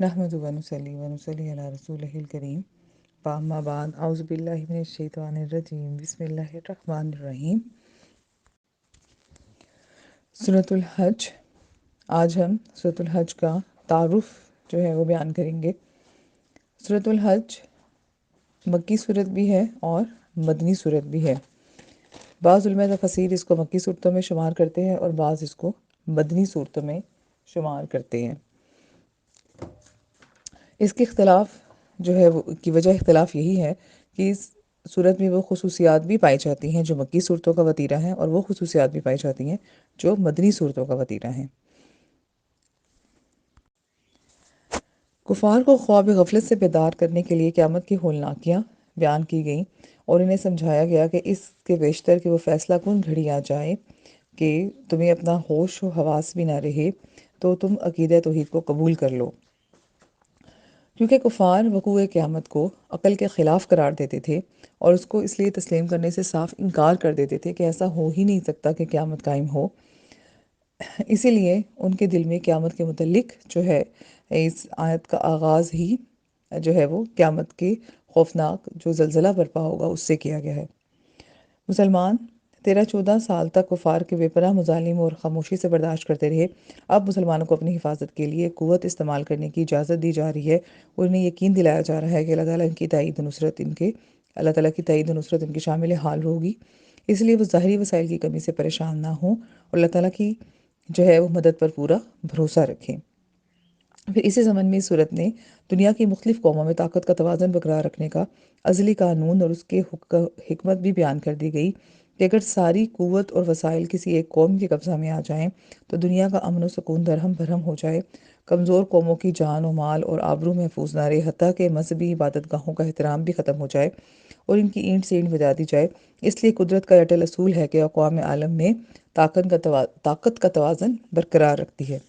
نحمد ونصلی ونصلی علی رسولہ الکریم اما بعد اعوذ باللہ من الشیطان الرجیم بسم اللہ الرحمن الرحیم۔ سورۃ الحج۔ آج ہم سورۃ الحج کا تعارف جو ہے وہ بیان کریں گے۔ سورۃ الحج مکی سورت بھی ہے اور مدنی سورت بھی ہے۔ بعض علماء تفسیر اس کو مکی صورتوں میں شمار کرتے ہیں اور بعض اس کو مدنی صورتوں میں شمار کرتے ہیں۔ اس کے اختلاف جو ہے وہ کی وجہ اختلاف یہی ہے کہ اس صورت میں وہ خصوصیات بھی پائی جاتی ہیں جو مکی صورتوں کا وتیرہ ہیں، اور وہ خصوصیات بھی پائی جاتی ہیں جو مدنی صورتوں کا وتیرہ ہیں۔ کفار کو خواب غفلت سے بیدار کرنے کے لیے قیامت کی ہولناکیاں بیان کی گئیں اور انہیں سمجھایا گیا کہ اس کے بیشتر کہ وہ فیصلہ کن گھڑی آ جائے کہ تمہیں اپنا ہوش و حواس بھی نہ رہے تو تم عقیدہ توحید کو قبول کر لو، کیونکہ کفار وقوع قیامت کو عقل کے خلاف قرار دیتے تھے اور اس کو اس لیے تسلیم کرنے سے صاف انکار کر دیتے تھے کہ ایسا ہو ہی نہیں سکتا کہ قیامت قائم ہو۔ اسی لیے ان کے دل میں قیامت کے متعلق جو ہے اس آیت کا آغاز ہی جو ہے وہ قیامت کے خوفناک جو زلزلہ برپا ہوگا اس سے کیا گیا ہے۔ مسلمان 13-14 سال تک کفار کے بے پناہ مظالم اور خاموشی سے برداشت کرتے رہے۔ اب مسلمانوں کو اپنی حفاظت کے لیے قوت استعمال کرنے کی اجازت دی جا رہی ہے اور انہیں یقین دلایا جا رہا ہے کہ اللہ تعالیٰ کی تائید و نصرت ان کی شامل حال ہوگی۔ اس لیے وہ ظاہری وسائل کی کمی سے پریشان نہ ہوں اور اللہ تعالیٰ کی جو ہے وہ مدد پر پورا بھروسہ رکھیں۔ پھر اسی زمن میں اس صورت نے دنیا کی مختلف قوموں میں طاقت کا توازن برقرار رکھنے کا ازلی قانون اور اس کے حکمت بھی بیان کر دی گئی کہ اگر ساری قوت اور وسائل کسی ایک قوم کے قبضہ میں آ جائیں تو دنیا کا امن و سکون درہم بھرہم ہو جائے، کمزور قوموں کی جان و مال اور آبرو محفوظ نہ رہے، حتیٰ کہ مذہبی عبادت گاہوں کا احترام بھی ختم ہو جائے اور ان کی اینٹ سے اینٹ بجا دی جائے۔ اس لیے قدرت کا اٹل اصول ہے کہ اقوام عالم میں طاقت کا توازن برقرار رکھتی ہے۔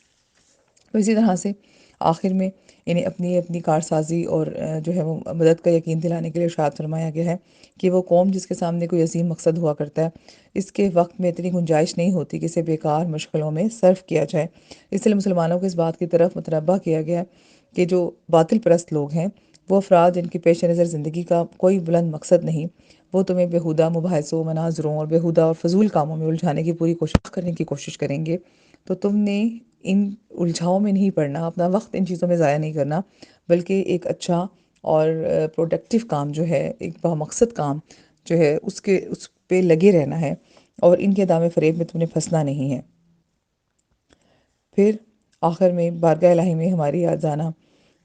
تو اسی طرح سے آخر میں انہیں اپنی کارسازی اور جو ہے وہ مدد کا یقین دلانے کے لیے ارشاد فرمایا گیا ہے کہ وہ قوم جس کے سامنے کوئی عظیم مقصد ہوا کرتا ہے، اس کے وقت میں اتنی گنجائش نہیں ہوتی کہ اسے بیکار مشغلوں میں صرف کیا جائے۔ اس لیے مسلمانوں کو اس بات کی طرف متنبہ کیا گیا ہے کہ جو باطل پرست لوگ ہیں، وہ افراد جن کی پیش نظر زندگی کا کوئی بلند مقصد نہیں، وہ تمہیں بیہودہ مباحثوں، مناظروں اور بیہودہ اور فضول کاموں میں الجھانے کی کرنے کی کوشش کریں گے، تو تم نے ان الجھاؤں میں نہیں پڑنا، اپنا وقت ان چیزوں میں ضائع نہیں کرنا، بلکہ ایک اچھا اور پروڈکٹیو کام جو ہے، ایک بامقصد کام جو ہے اس پہ لگے رہنا ہے اور ان کے دامے فریب میں تم نے پھنسنا نہیں ہے۔ پھر آخر میں بارگاہ الہی میں ہماری آجانا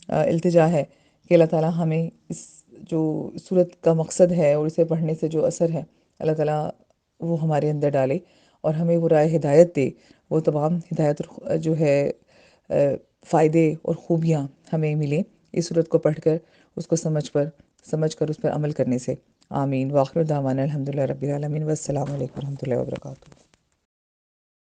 التجا ہے کہ اللہ تعالیٰ ہمیں اس جو صورت کا مقصد ہے اور اسے پڑھنے سے جو اثر ہے اللہ تعالیٰ وہ ہمارے اندر ڈالے اور ہمیں وہ رائے ہدایت دے، وہ تمام ہدایت جو ہے فائدے اور خوبیاں ہمیں ملیں اس صورت کو پڑھ کر، اس کو سمجھ کر اس پر عمل کرنے سے۔ آمین۔ وآخر دعوانا الحمدللہ رب العالمین، والسلام علیکم ورحمۃ اللہ وبرکاتہ۔